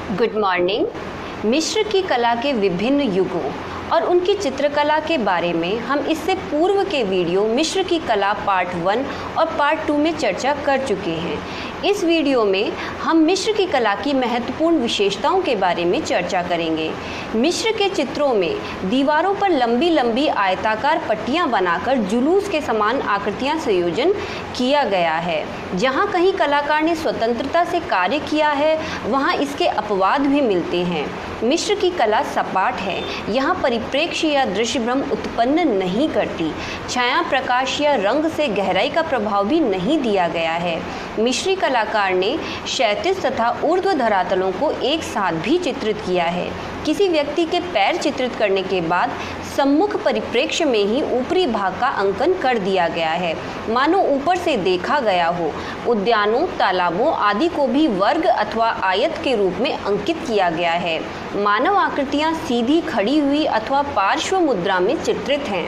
Good morning. मिस्र की कला के विभिन्न युगों और उनकी चित्रकला के बारे में हम इससे पूर्व के वीडियो मिस्र की कला पार्ट 1 और पार्ट 2 में चर्चा कर चुके हैं। इस वीडियो में हम मिस्र की कला की महत्वपूर्ण विशेषताओं के बारे में चर्चा करेंगे। मिस्र के चित्रों में दीवारों पर लंबी लंबी आयताकार पट्टियां बनाकर जुलूस के समान आकृतियां संयोजन किया गया है। जहां कहीं कलाकार ने स्वतंत्रता से कार्य किया है, वहां इसके अपवाद भी मिलते हैं। मिस्र की कला सपाट है, यहाँ परिप्रेक्ष्य या दृश्य भ्रम उत्पन्न नहीं करती। छाया, प्रकाश या रंग से गहराई का प्रभाव भी नहीं दिया गया है। मिस्री कलाकार ने क्षैतिज तथा ऊर्ध्व धरातलों को एक साथ भी चित्रित किया है। किसी व्यक्ति के पैर चित्रित करने के बाद सम्मुख परिप्रेक्ष्य में ही ऊपरी भाग का अंकन कर दिया गया है, मानो ऊपर से देखा गया हो। उद्यानों, तालाबों आदि को भी वर्ग अथवा आयत के रूप में अंकित किया गया है। मानव आकृतियां सीधी, खड़ी हुई अथवा पार्श्व मुद्रा में चित्रित हैं।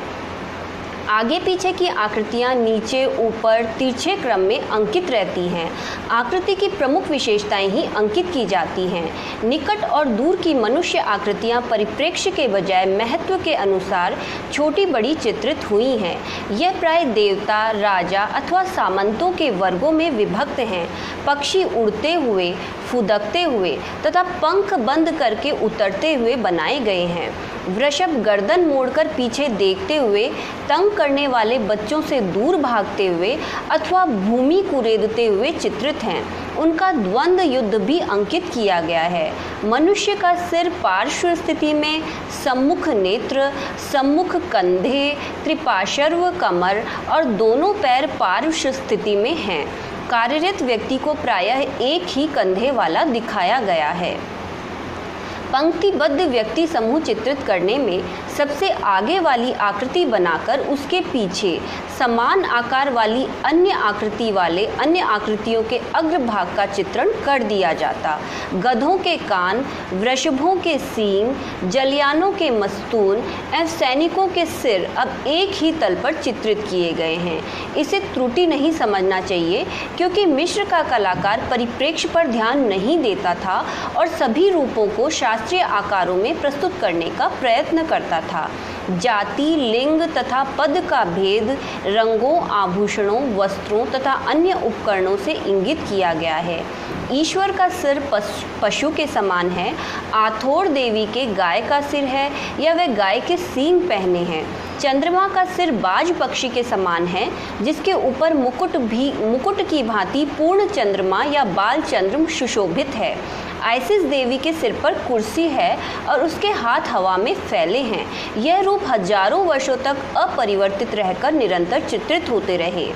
आगे पीछे की आकृतियां नीचे ऊपर तिरछे क्रम में अंकित रहती हैं। आकृति की प्रमुख विशेषताएं ही अंकित की जाती हैं। निकट और दूर की मनुष्य आकृतियां परिप्रेक्ष्य के बजाय महत्व के अनुसार छोटी बड़ी चित्रित हुई हैं। यह प्राय देवता, राजा अथवा सामंतों के वर्गों में विभक्त हैं। पक्षी उड़ते हुए, फुदकते हुए तथा पंख बंद करके उतरते हुए बनाए गए हैं। वृषभ गर्दन मोड़कर पीछे देखते हुए, तंग करने वाले बच्चों से दूर भागते हुए अथवा भूमि कुरेदते हुए चित्रित हैं। उनका द्वंद्व युद्ध भी अंकित किया गया है। मनुष्य का सिर पार्श्व स्थिति में, सम्मुख नेत्र, सम्मुख कंधे, त्रिपार्श्व कमर और दोनों पैर पार्श्व स्थिति में हैं। कार्यरत व्यक्ति को प्रायः एक ही कंधे वाला दिखाया गया है। पंक्तिबद्ध व्यक्ति समूह चित्रित करने में सबसे आगे वाली आकृति बनाकर उसके पीछे समान आकार वाली अन्य आकृति वाले अन्य आकृतियों के अग्रभाग का चित्रण कर दिया जाता। गधों के कान, वृषभों के सींग, जलयानों के मस्तूल एवं सैनिकों के सिर अब एक ही तल पर चित्रित किए गए हैं। इसे त्रुटि नहीं समझना चाहिए, क्योंकि मिस्र का कलाकार परिप्रेक्ष्य पर ध्यान नहीं देता था और सभी रूपों को शास्त्रीय आकारों में प्रस्तुत करने का प्रयत्न करता था। जाति, लिंग तथा पद का भेद रंगों, आभूषणों, वस्त्रों तथा अन्य उपकरणों से इंगित किया गया है। ईश्वर का सिर पशु के समान है। आथोर देवी के गाय का सिर है या वह गाय के सींग पहने हैं। चंद्रमा का सिर बाज पक्षी के समान है, जिसके ऊपर मुकुट की भांति पूर्ण चंद्रमा या बाल चंद्र सुशोभित है। आइसिस देवी के सिर पर कुर्सी है और उसके हाथ हवा में फैले हैं। यह रूप हजारों वर्षों तक अपरिवर्तित रहकर निरंतर चित्रित होते रहे।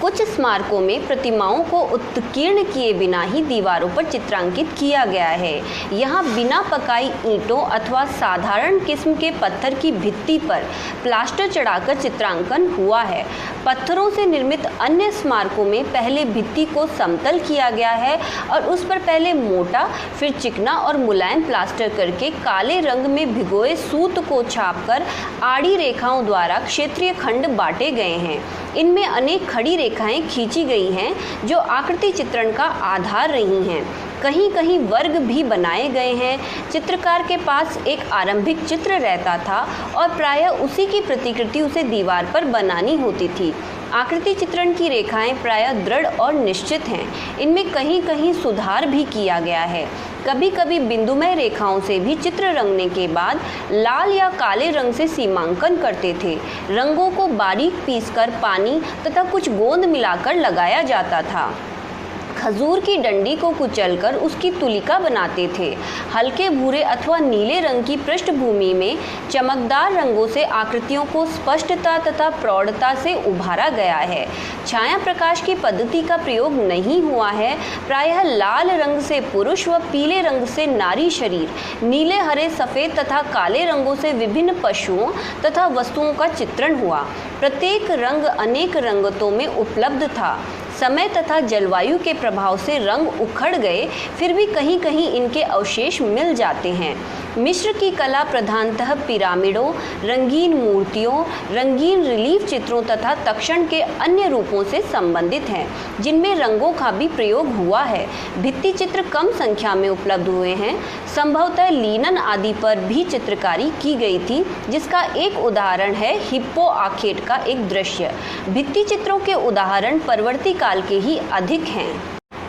कुछ स्मारकों में प्रतिमाओं को उत्कीर्ण किए बिना ही दीवारों पर चित्रांकित किया गया है। यहाँ बिना पकाई ईंटों अथवा साधारण किस्म के पत्थर की भित्ति पर प्लास्टर चढ़ाकर चित्रांकन हुआ है। पत्थरों से निर्मित अन्य स्मारकों में पहले भित्ति को समतल किया गया है और उस पर पहले मोटा, फिर चिकना और मुलायम प्लास्टर करके काले रंग में भिगोए सूत को छापकर आड़ी रेखाओं द्वारा क्षेत्रीय खंड बांटे गए हैं। इनमें अनेक खड़ी रेखाएं खींची गई हैं, जो आकृति चित्रण का आधार रही हैं। कहीं कहीं वर्ग भी बनाए गए हैं। चित्रकार के पास एक आरंभिक चित्र रहता था और प्रायः उसी की प्रतिकृति उसे दीवार पर बनानी होती थी। आकृति चित्रण की रेखाएं प्रायः दृढ़ और निश्चित हैं। इनमें कहीं कहीं सुधार भी किया गया है। कभी कभी बिंदुमय रेखाओं से भी चित्र रंगने के बाद लाल या काले रंग से सीमांकन करते थे। रंगों को बारीक पीसकर पानी तथा कुछ गोंद मिलाकर लगाया जाता था। खजूर की डंडी को कुचलकर उसकी तुलिका बनाते थे। हल्के भूरे अथवा नीले रंग की पृष्ठभूमि में चमकदार रंगों से आकृतियों को स्पष्टता तथा प्रौढ़ता से उभारा गया है। छाया प्रकाश की पद्धति का प्रयोग नहीं हुआ है। प्रायः लाल रंग से पुरुष व पीले रंग से नारी शरीर, नीले, हरे, सफ़ेद तथा काले रंगों से विभिन्न पशुओं तथा वस्तुओं का चित्रण हुआ। प्रत्येक रंग अनेक रंगतों में उपलब्ध था। समय तथा जलवायु के प्रभाव से रंग उखड़ गए, फिर भी कहीं कहीं इनके अवशेष मिल जाते हैं। मिस्र की कला प्रधानतः पिरामिडों, रंगीन मूर्तियों, रंगीन रिलीफ चित्रों तथा तक्षण के अन्य रूपों से संबंधित हैं, जिनमें रंगों का भी प्रयोग हुआ है। भित्ति चित्र कम संख्या में उपलब्ध हुए हैं। संभवतः लीनन आदि पर भी चित्रकारी की गई थी, जिसका एक उदाहरण है हिप्पो आखेट का एक दृश्य। भित्ति चित्रों के उदाहरण परवर्ती काल के ही अधिक हैं।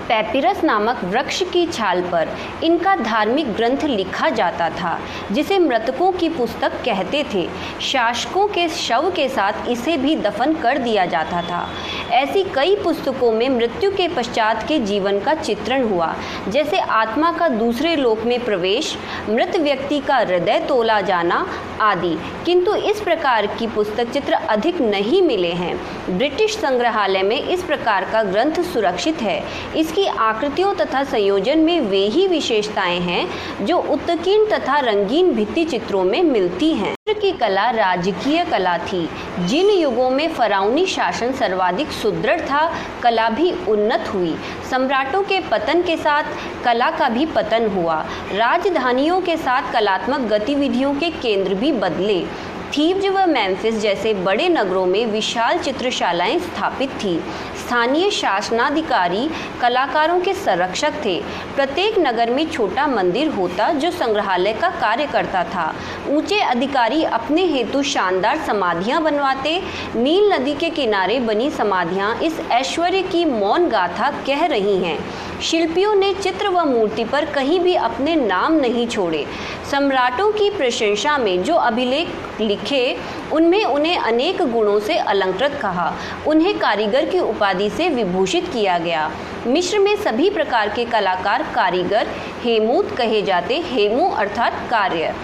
पैपिरस नामक वृक्ष की छाल पर इनका धार्मिक ग्रंथ लिखा जाता था, जिसे मृतकों की पुस्तक कहते थे। शासकों के शव के साथ इसे भी दफन कर दिया जाता था। ऐसी कई पुस्तकों में मृत्यु के पश्चात के जीवन का चित्रण हुआ, जैसे आत्मा का दूसरे लोक में प्रवेश, मृत व्यक्ति का हृदय तोला जाना आदि, किंतु इस प्रकार की पुस्तक चित्र अधिक नहीं मिले हैं। ब्रिटिश संग्रहालय में इस प्रकार का ग्रंथ सुरक्षित है। इसकी आकृतियों तथा संयोजन में वे ही विशेषताएं हैं जो उत्कीर्ण तथा रंगीन भित्ति चित्रों में मिलती हैं। मिस्र की कला राजकीय कला थी। जिन युगों में फराउनी शासन सर्वाधिक सुदृढ़ था, कला भी उन्नत हुई। सम्राटों के पतन के साथ कला का भी पतन हुआ। राजधानियों के साथ कलात्मक गतिविधियों के केंद्र भी बदले। थीब्स व मेम्फिस जैसे बड़े नगरों में विशाल चित्रशालाएं स्थापित थी। स्थानीय शासनाधिकारी कलाकारों के संरक्षक थे। प्रत्येक नगर में छोटा मंदिर होता जो संग्रहालय का कार्य करता था। ऊंचे अधिकारी अपने हेतु शानदार समाधियां बनवाते। नील नदी के किनारे बनी समाधियां इस ऐश्वर्य की मौन गाथा कह रही हैं। शिल्पियों ने चित्र व मूर्ति पर कहीं भी अपने नाम नहीं छोड़े। सम्राटों की प्रशंसा में जो अभिलेख लिखे, उनमें उन्हें अनेक गुणों से अलंकृत कहा। उन्हें कारीगर की उपाधि से विभूषित किया गया। मिस्र में सभी प्रकार के कलाकार कारीगर हेमूत कहे जाते। हेमू अर्थात कार्य।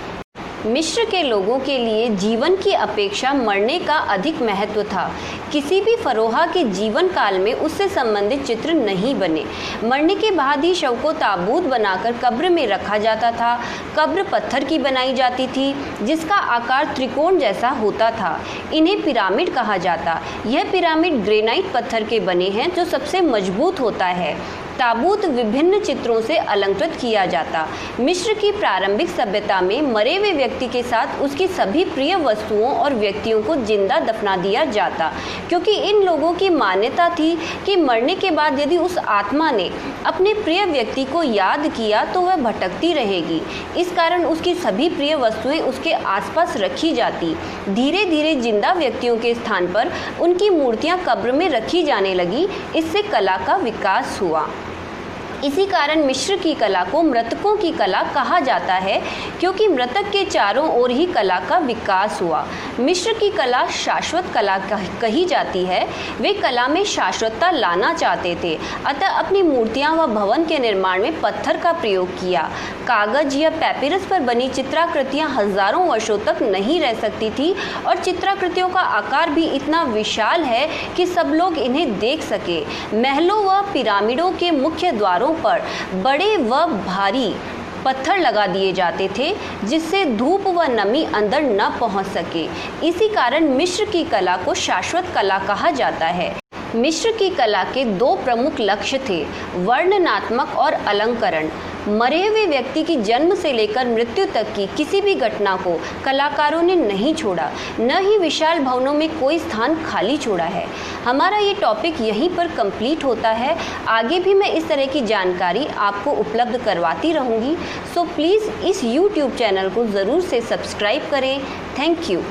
मिस्र के लोगों के लिए जीवन की अपेक्षा मरने का अधिक महत्व था। किसी भी फरोहा के जीवन काल में उससे संबंधित चित्र नहीं बने। मरने के बाद ही शव को ताबूत बनाकर कब्र में रखा जाता था। कब्र पत्थर की बनाई जाती थी, जिसका आकार त्रिकोण जैसा होता था। इन्हें पिरामिड कहा जाता। यह पिरामिड ग्रेनाइट पत्थर के बने हैं, जो सबसे मजबूत होता है। ताबूत विभिन्न चित्रों से अलंकृत किया जाता। मिस्र की प्रारंभिक सभ्यता में मरे हुए व्यक्ति के साथ उसकी सभी प्रिय वस्तुओं और व्यक्तियों को जिंदा दफना दिया जाता, क्योंकि इन लोगों की मान्यता थी कि मरने के बाद यदि उस आत्मा ने अपने प्रिय व्यक्ति को याद किया तो वह भटकती रहेगी। इस कारण उसकी सभी प्रिय वस्तुएं उसके आसपास रखी जाती। धीरे धीरे जिंदा व्यक्तियों के स्थान पर उनकी मूर्तियां कब्र में रखी जाने लगी। इससे कला का विकास हुआ। इसी कारण मिस्र की कला को मृतकों की कला कहा जाता है, क्योंकि मृतक के चारों ओर ही कला का विकास हुआ। मिस्र की कला शाश्वत कला कही जाती है। वे कला में शाश्वतता लाना चाहते थे, अतः अपनी मूर्तियां व भवन के निर्माण में पत्थर का प्रयोग किया। कागज या पैपिरस पर बनी चित्राकृतियां हजारों वर्षों तक नहीं रह सकती थी, और चित्राकृतियों का आकार भी इतना विशाल है कि सब लोग इन्हें देख सके। महलों व पिरामिडों के मुख्य द्वारों पर बड़े व भारी पत्थर लगा दिए जाते थे, जिससे धूप व नमी अंदर न पहुंच सके। इसी कारण मिस्र की कला को शाश्वत कला कहा जाता है। मिस्र की कला के दो प्रमुख लक्ष्य थे, वर्णनात्मक और अलंकरण। मरे हुए व्यक्ति की जन्म से लेकर मृत्यु तक की किसी भी घटना को कलाकारों ने नहीं छोड़ा, न ही विशाल भवनों में कोई स्थान खाली छोड़ा है। हमारा ये टॉपिक यहीं पर कंप्लीट होता है। आगे भी मैं इस तरह की जानकारी आपको उपलब्ध करवाती रहूँगी। सो प्लीज़ इस YouTube चैनल को ज़रूर से सब्सक्राइब करें। Thank you.